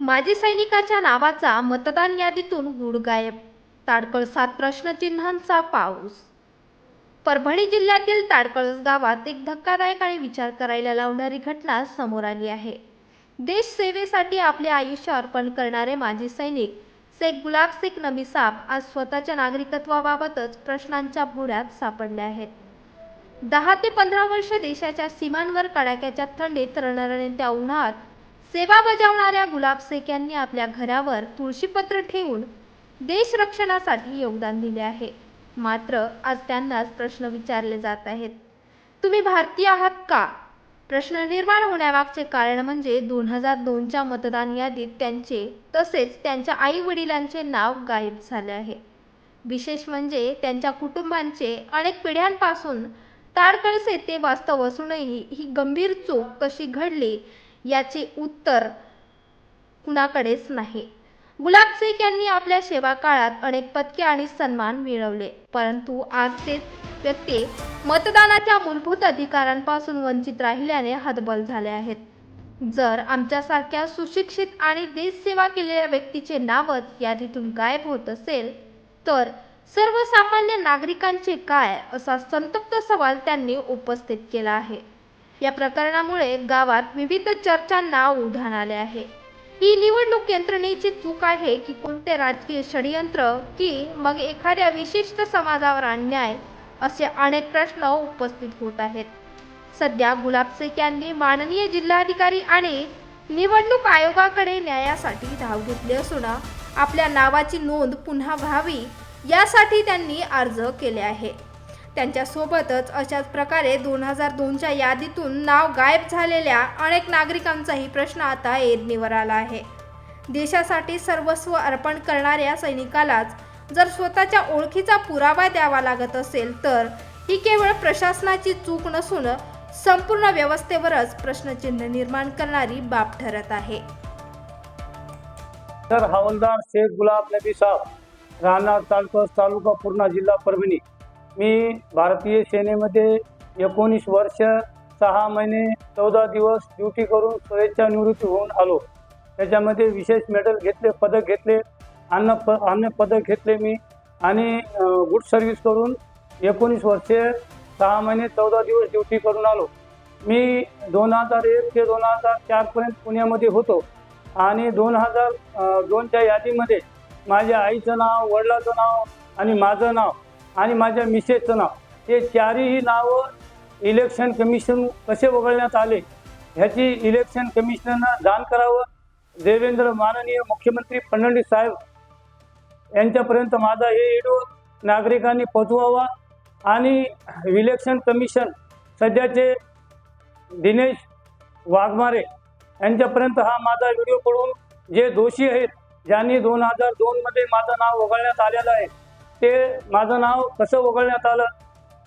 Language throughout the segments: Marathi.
माजी सैनिकाच्या नावाचा मतदान यादीतून गुड गायब. ताडकळ 7 प्रश्नचिन्हांचा पाऊस. परभणी जिल्ह्यातील ताडकळस गावात एक धक्कादायक आणि विचार करायला लावणारी घटना समोर आली आहे. देश सेवेसाठी आपले आयुष्य अर्पण करणारे माजी सैनिक शेख गुलाब शेख नबी साब आज स्वतःच्या नागरिकत्वाबाबतच प्रश्नांच्या भोवऱ्यात सापडले आहेत. 10 ते 15 वर्ष देशाच्या सीमांवर कडाक्याच्या थंडीत रणरणत्या उन्हात सेवा बजावणाऱ्या गुलाब शेख यांनी आपल्या घरावर तुळशीपत्र ठेवून देश रक्षणासाठी योगदान दिले आहे. मात्र आज त्यांनाच प्रश्न विचारले जात आहेत. तुम्ही भारतीय आहात का? प्रश्न निर्माण होण्यामागचे कारण म्हणजे 2002च्या मतदान यादीत त्यांचे तसेच त्यांच्या आई वडिलांचे नाव गायब झाले आहे. विशेष म्हणजे त्यांच्या कुटुंबांचे अनेक पिढ्यांपासून ताडकळस येथे वास्तव असूनही ही गंभीर चूक कशी घडली याचे उत्तर कुणाकडेच नाही. गुलाब शेख यांनी आपल्या सेवा काळात अनेक पदके आणि सन्मान मिळवले, परंतु आज ते व्यक्ती मतदानाच्या मूलभूत अधिकारांपासून वंचित राहिल्याने हतबल झाले आहेत. जर आमच्यासारख्या सुशिक्षित आणि देशसेवा केलेल्या व्यक्तीचे नावच यादीतून गायब होत असेल तर सर्वसामान्य नागरिकांचे काय, असा संतप्त सवाल त्यांनी उपस्थित केला आहे. या प्रकरणामुळे गावात विविध चर्चांना उधाण आले आहे. ही निवडणूक यंत्रणेची चूक आहे की कोणते राजकीय षडयंत्र की मग एखाद्या विशिष्ट समाजावर अन्याय, असे अनेक प्रश्न उपस्थित होत आहेत. सध्या गुलाब शेख यांनी माननीय जिल्हाधिकारी आणि निवडणूक आयोगाकडे न्यायासाठी धाव घेतली असून आपल्या नावाची नोंद पुन्हा व्हावी यासाठी त्यांनी अर्ज केले आहे. त्यांच्यासोबतच अशाच प्रकारे 2002च्या यादीतून नाव गायब झालेल्या अनेक नागरिकांचाही प्रश्न आता ऐरणीवर आला आहे. देशासाठी सर्वस्व अर्पण करणाऱ्या सैनिकालाच जर स्वतःच्या ओळखीचा पुरावा द्यावा लागत असेल तर ही केवळ प्रशासनाची चूक नसून संपूर्ण व्यवस्थेवरच प्रश्नचिन्ह निर्माण करणारी बाब ठरत आहे. तर हवालदार शेख गुलाब नबी साब, राहणार ताडकळस, तालुका पूर्णा, जिल्हा परभणी. मी भारतीय सेनेमध्ये 19 वर्ष 6 महिने 14 दिवस ड्युटी करून स्वेच्छा निवृत्ती होऊन आलो. त्याच्यामध्ये विशेष मेडल घेतले, पदक घेतले, अन्य पदक घेतले मी आणि गुड सर्व्हिस करून 19 वर्षे 6 महिने 14 दिवस ड्युटी करून आलो. मी 2001 ते 2004 पर्यंत पुण्यामध्ये होतो आणि 2002च्या यादीमध्ये माझ्या आईचं नाव, वडिलाचं नाव आणि माझं नाव आणि माझ्या मिसेसचं नाव, हे चारही नावं इलेक्शन कमिशन कसे वगळण्यात आले ह्याची इलेक्शन कमिशनरनं जाण करावं. देवेंद्र माननीय मुख्यमंत्री फडणवीस साहेब यांच्यापर्यंत माझा हे व्हिडिओ नागरिकांनी पोचवावा आणि इलेक्शन कमिशन सध्याचे दिनेश वाघमारे यांच्यापर्यंत हा माझा व्हिडिओ पडून जे दोषी आहेत, ज्यांनी 2002मध्ये माझं नाव वगळण्यात आलेलं आहे, ते माझं नाव कसं वगळण्यात आलं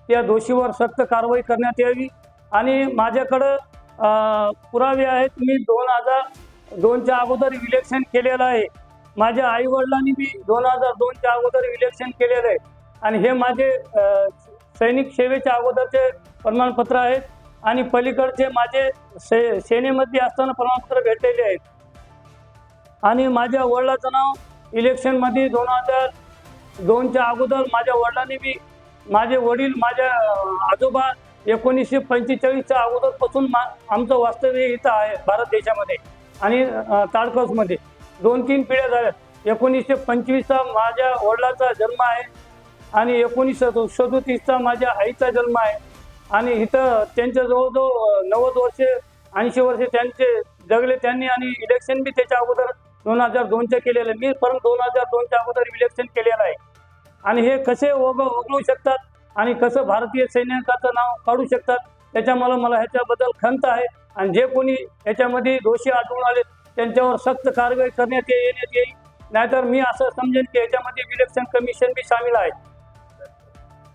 त्या दोषीवर सक्त कारवाई करण्यात यावी. आणि माझ्याकडं पुरावे आहेत. मी 2002च्या अगोदर इलेक्शन केलेलं आहे. माझ्या आईवडिलांनी मी 2002च्या अगोदर इलेक्शन केलेलं आहे आणि हे माझे सैनिक सेवेच्या अगोदरचे प्रमाणपत्र आहेत आणि पलीकडचे माझे सेनेमध्ये असताना प्रमाणपत्र भेटलेले आहेत. आणि माझ्या वडिलाचं नाव इलेक्शनमध्ये 2002च्या अगोदर माझ्या वडिलांनी बी, माझे वडील, माझ्या आजोबा 1945च्या अगोदरपासून आमचं वास्तव्य इथं आहे भारत देशामध्ये आणि ताडकळसमध्ये 2-3 पिढ्या झाल्या. 1925चा माझ्या वडिलाचा जन्म आहे आणि 1937चा माझ्या आईचा जन्म आहे आणि इथं त्यांच्या जवळजवळ 90 वर्षे 80 वर्षे त्यांचे जगले त्यांनी आणि इलेक्शन बी त्याच्या अगोदर 2002च्या केलेलं. मी पण 2002च्या अगोदर इलेक्शन केलेलं आहे आणि हे कसे वगळू शकतात आणि कसं भारतीय सैनिकाचं नाव काढू शकतात त्याच्यामुळे मला ह्याच्याबद्दल खंत आहे. आणि जे कोणी ह्याच्यामध्ये दोषी आढळून आले त्यांच्यावर सक्त कारवाई करण्यात येईल. नाहीतर मी असं समजेन की ह्याच्यामध्ये इलेक्शन कमिशन बी सामील आहे.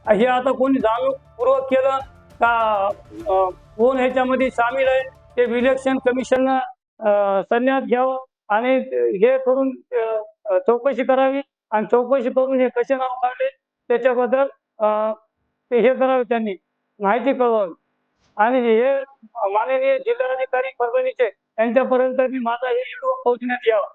हे आता कोणी जाणीवपूर्वक केलं का कोण ह्याच्यामध्ये सामील आहे ते इलेक्शन कमिशननं संज्ञात घ्यावं आणि हे करून चौकशी करावी आणि चौकशी करून हे कसे नाव काढले त्याच्याबद्दल ते हे करावे, त्यांनी माहिती कळवावी. आणि हे माननीय जिल्हाधिकारी परभणीचे यांच्यापर्यंत मी माझा हे व्हिडिओ पोहोचण्यात यावा.